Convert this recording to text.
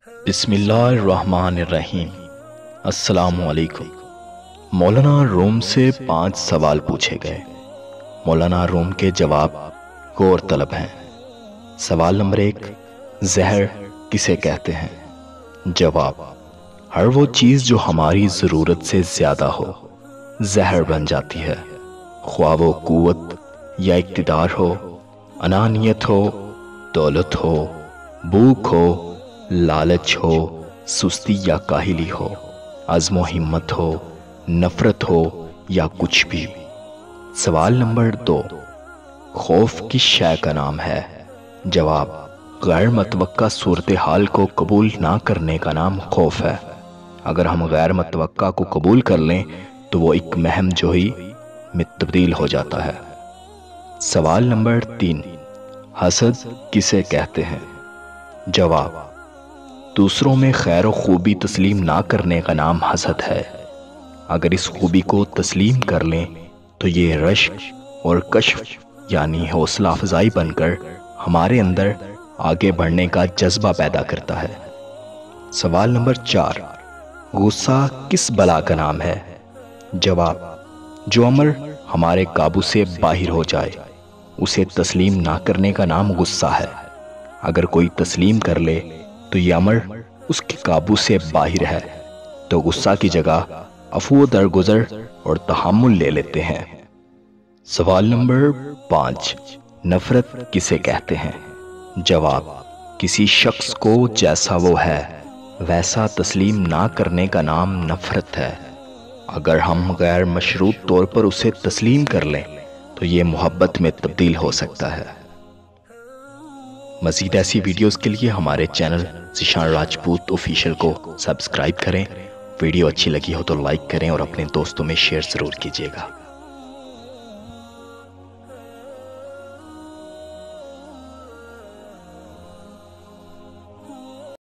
بسم اللہ الرحمن الرحیم۔ السلام علیکم۔ مولانا روم سے 5 سوال پوچھے گئے۔ مولانا روم کے جواب غور طلب ہیں۔ سوال نمبر 1، زہر کسے کہتے ہیں؟ جواب، ہر وہ چیز جو ہماری ضرورت سے زیادہ ہو زہر بن جاتی ہے، خواہ وہ قوت یا اقتدار ہو، انانیت ہو، دولت ہو، بھوک ہو، لالچ ہو، سستی یا کاہلی ہو، عزم و ہمت ہو، نفرت ہو یا کچھ بھی۔ سوال نمبر 2، خوف کس شے کا نام ہے؟ جواب، غیر متوقع صورتحال کو قبول نہ کرنے کا نام خوف ہے۔ اگر ہم غیر متوقع کو قبول کر لیں تو وہ ایک مہم جوئی میں تبدیل ہو جاتا ہے۔ سوال نمبر 3، حسد کسے کہتے ہیں؟ جواب، دوسروں میں خیر و خوبی تسلیم نہ کرنے کا نام حسد ہے۔ اگر اس خوبی کو تسلیم کر لیں تو یہ رشک اور کشف یعنی حوصلہ افزائی بن کر ہمارے اندر آگے بڑھنے کا جذبہ پیدا کرتا ہے۔ سوال نمبر 4، غصہ کس بلا کا نام ہے؟ جواب، جو امر ہمارے قابو سے باہر ہو جائے اسے تسلیم نہ کرنے کا نام غصہ ہے۔ اگر کوئی تسلیم کر لے تو یہ امر اس کے قابو سے باہر ہے تو غصہ کی جگہ عفو درگزر اور تحمل لے لیتے ہیں۔ سوال نمبر 5، نفرت کسے کہتے ہیں؟ جواب، کسی شخص کو جیسا وہ ہے ویسا تسلیم نہ کرنے کا نام نفرت ہے۔ اگر ہم غیر مشروط طور پر اسے تسلیم کر لیں تو یہ محبت میں تبدیل ہو سکتا ہے۔ مزید ایسی ویڈیوز کے لیے ہمارے چینل ذیشان راجپوت آفیشیل کو سبسکرائب کریں۔ ویڈیو اچھی لگی ہو تو لائک کریں اور اپنے دوستوں میں شیئر ضرور کیجیے گا۔